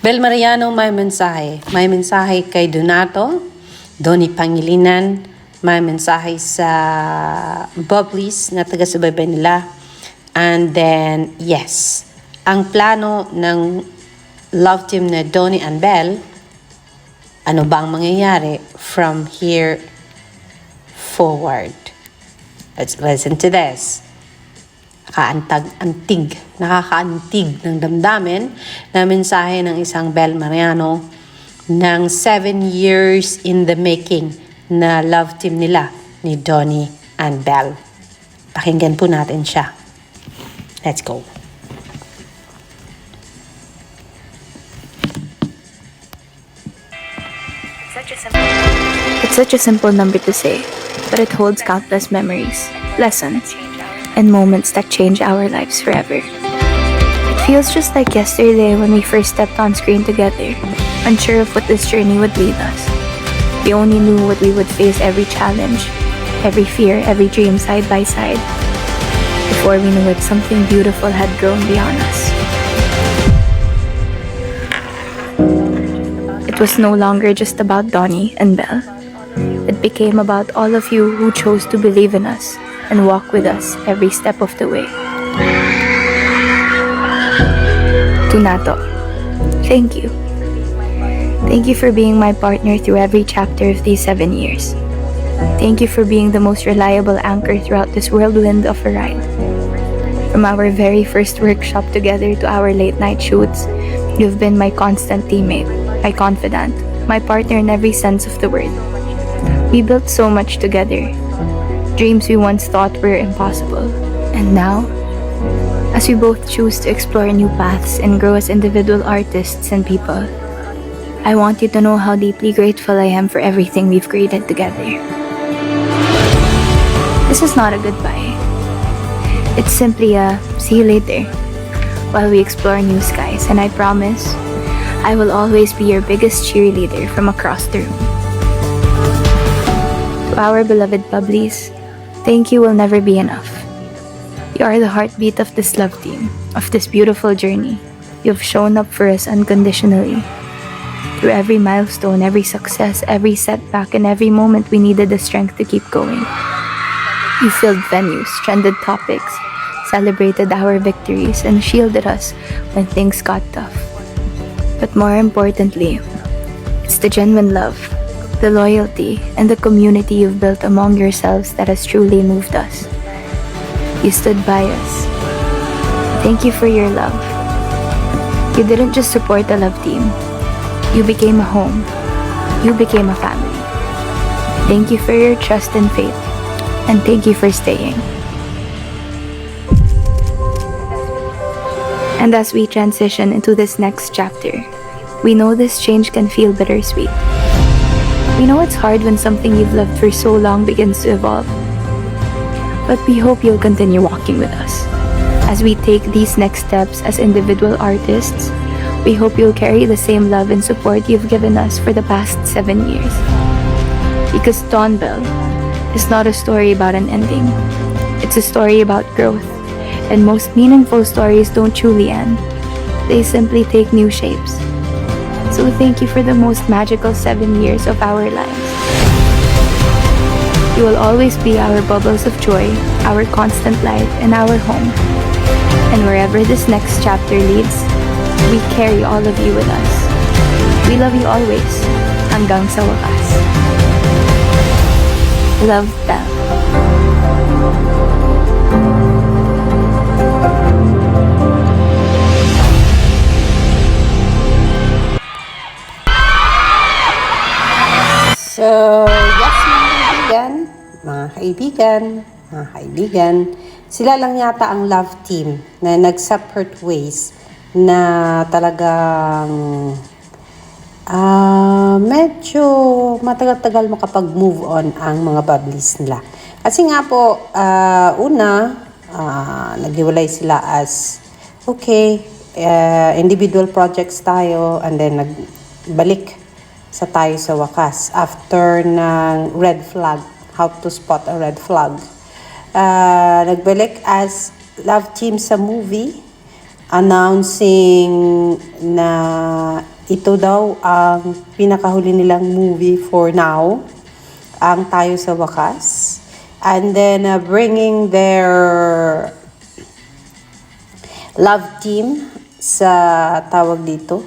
Bel Mariano may mensahe. May mensahe kay Donato, Donnie Pangilinan, may mensahe sa Bubblies na taga-subaybay nila. And then, yes, ang plano ng love team na Donnie and Bel, ano ba ang mangyayari from here forward? Let's listen to this. Nakakaantig ng damdamin na mensahe ng isang Bel Mariano ng 7 years in the making na love team nila ni Donnie and Bel. Pakinggan po natin siya. Let's go. It's such a simple number to say, but it holds countless memories, lessons, and moments that change our lives forever. It feels just like yesterday when we first stepped on screen together, unsure of what this journey would lead us. We only knew what we would face every challenge, every fear, every dream side by side. Before we knew it, something beautiful had grown beyond us. It was no longer just about Donnie and Bel. It became about all of you who chose to believe in us and walk with us every step of the way. Donato, thank you. Thank you for being my partner through every chapter of these 7 years. Thank you for being the most reliable anchor throughout this whirlwind of a ride. From our very first workshop together to our late night shoots, you've been my constant teammate, my confidant, my partner in every sense of the word. We built so much together. Dreams we once thought were impossible. And now, as we both choose to explore new paths and grow as individual artists and people, I want you to know how deeply grateful I am for everything we've created together. This is not a goodbye. It's simply a see you later while we explore new skies, and I promise I will always be your biggest cheerleader from across the room. To our beloved Bubblies, thank you will never be enough. You are the heartbeat of this love team, of this beautiful journey. You've shown up for us unconditionally. Through every milestone, every success, every setback, and every moment we needed the strength to keep going. You filled venues, trended topics, celebrated our victories, and shielded us when things got tough. But more importantly, it's the genuine love, the loyalty, and the community you've built among yourselves that has truly moved us. You stood by us. Thank you for your love. You didn't just support the love team. You became a home. You became a family. Thank you for your trust and faith. And thank you for staying. And as we transition into this next chapter, we know this change can feel bittersweet. We know it's hard when something you've loved for so long begins to evolve. But we hope you'll continue walking with us. As we take these next steps as individual artists, we hope you'll carry the same love and support you've given us for the past 7 years. Because Dawn Bell is not a story about an ending. It's a story about growth. And most meaningful stories don't truly end. They simply take new shapes. So thank you for the most magical 7 years of our lives. You will always be our bubbles of joy, our constant light, and our home. And wherever this next chapter leads, we carry all of you with us. We love you always, hanggang sa wakas. Love, Bel. So, yes mga kaibigan, sila lang yata ang love team na nag-separate ways na talagang medyo matagal-tagal makapag-move on ang mga Bubblies nila. Kasi nga po, naghiwalay sila as, okay, individual projects tayo, and then nagbalik tayo sa wakas after ng red flag, how to spot a red flag. Nagbalik as love team sa movie, announcing na ito daw ang pinakahuli nilang movie for now, ang Tayo sa Wakas. And then bringing their love team sa tawag dito.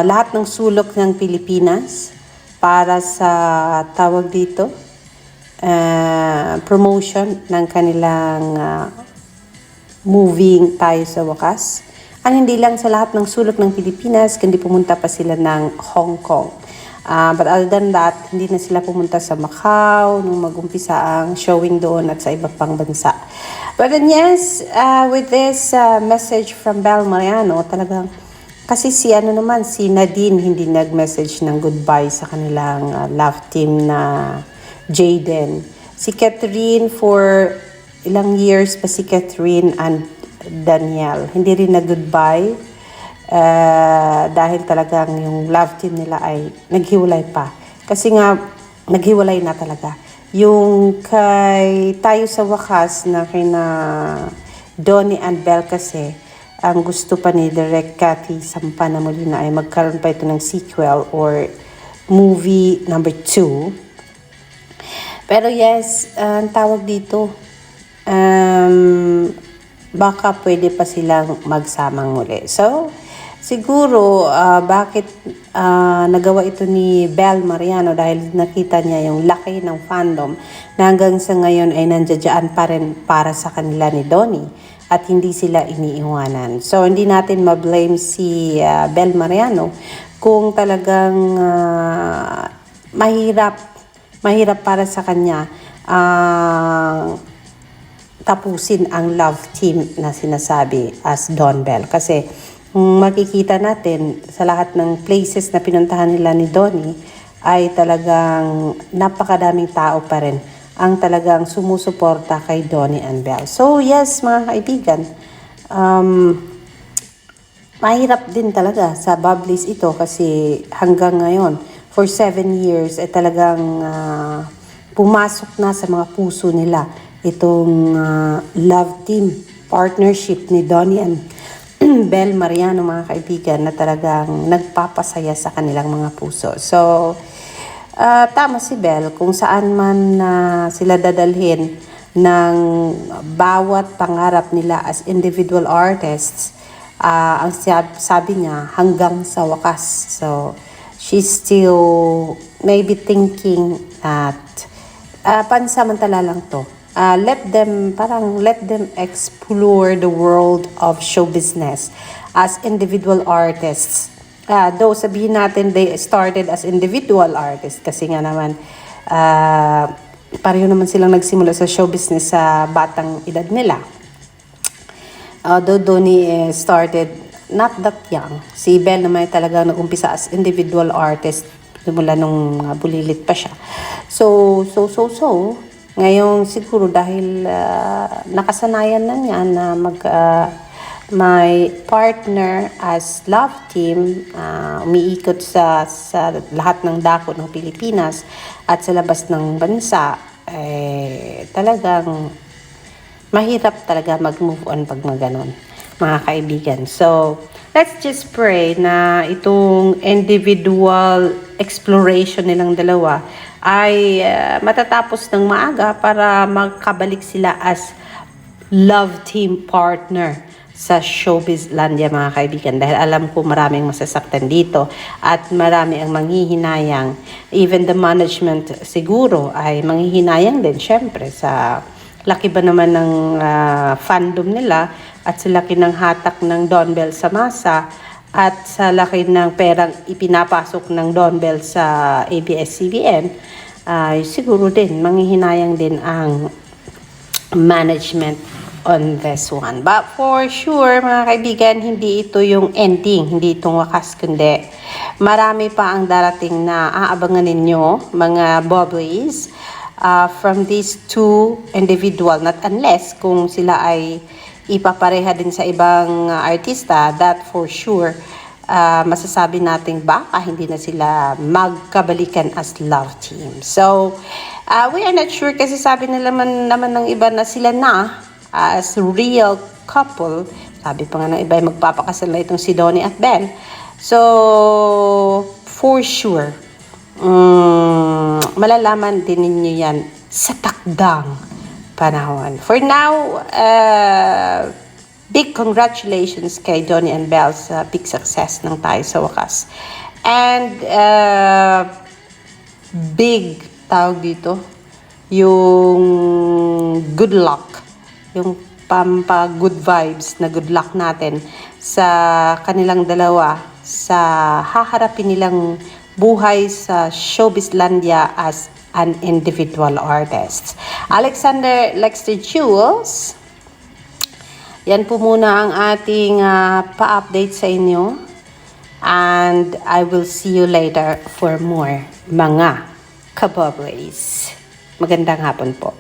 Lahat ng sulok ng Pilipinas para sa tawag dito. Promotion ng kanilang moving Tayo sa Wakas. Hindi lang sa lahat ng sulok ng Pilipinas, kundi pumunta pa sila ng Hong Kong. But other than that, hindi na sila pumunta sa Macau nung mag-umpisa ang showing doon at sa iba pang bansa. But then yes, with this message from Bel Mariano, talagang kasi si Nadine hindi nag-message ng goodbye sa kanilang love team na Jaden. Si Catherine, for ilang years pa si Catherine and Daniel, hindi rin nag-goodbye dahil talagang yung love team nila ay naghiwalay pa. Kasi nga, naghiwalay na talaga. Yung kay Tayo sa Wakas na kina Donnie and Bel kasi, ang gusto pa ni Direk Cathy Sampana Molina ay magkaroon pa ito ng sequel or movie number 2. Pero yes, ang tawag dito, baka pwede pa silang magsamang muli. So, siguro, bakit nagawa ito ni Bel Mariano dahil nakita niya yung laki ng fandom na hanggang sa ngayon ay nandiyan pa rin para sa kanila ni Donnie at hindi sila iniiwanan. So, hindi natin ma-blame si Bel Mariano kung talagang mahirap para sa kanya tapusin ang love team na sinasabi as Don Bell. Kasi makikita natin sa lahat ng places na pinuntahan nila ni Donnie ay talagang napakadaming tao pa rin ang talagang sumusuporta kay Donnie and Bell. So yes, mga kaibigan, mahirap din talaga sa Bubblies ito kasi hanggang ngayon, for 7 years, ay talagang pumasok na sa mga puso nila itong love team partnership ni Donnie and Bel Mariano, mga kaibigan, na talagang nagpapasaya sa kanilang mga puso. So, tama si Bel kung saan man sila dadalhin ng bawat pangarap nila as individual artists. Ang sabi niya, hanggang sa wakas. So, she's still maybe thinking that pansamantala lang to. Let them explore the world of show business as individual artists. Though sabihin natin they started as individual artists kasi nga naman pareho naman silang nagsimula sa show business sa batang edad nila. Although Donnie started not that young. Si Bel naman talaga nag-umpisa as individual artist mula nung bulilit pa siya. So, ngayon siguro dahil nakasanayan na niya na may partner as love team, umiikot sa lahat ng dako ng Pilipinas at sa labas ng bansa, talagang mahirap talaga mag-move on pag maganon, mga kaibigan. So, let's just pray na itong individual exploration nilang dalawa ay matatapos ng maaga para magkabalik sila as love team partner sa Showbizlandia, mga kaibigan. Dahil alam ko maraming masasaktan dito at marami ang manghihinayang. Even the management siguro ay manghihinayang din, syempre, sa laki ba naman ng fandom nila at sa laki ng hatak ng Don Bell sa masa at sa laki ng perang ipinapasok ng Don Bell sa ABS-CBN, siguro din, manghihinayang din ang management on this one. But for sure, mga kaibigan, hindi ito yung ending, hindi itong wakas, kundi marami pa ang darating na aabangan ninyo, mga Bubblies, from these two individual, not unless kung sila ay ipapareha din sa ibang artista, that for sure, masasabi natin baka hindi na sila magkabalikan as love team. So, we are not sure kasi sabi nila naman ng iba na sila na as real couple. Sabi pa nga ng iba, magpapakasal na itong si Donnie at Ben. So, for sure, malalaman din ninyo yan sa takdang panahon. For now, big congratulations kay Donnie and Belle sa big success ng tayo sa wakas. And big tawag dito, yung good luck, yung good vibes na good luck natin sa kanilang dalawa sa haharapin nilang buhay sa Showbizlandia as an individual artist. Alexander Lexter Jules, yan po muna ang ating pa-update sa inyo. And I will see you later for more mga kabobways. Magandang hapon po.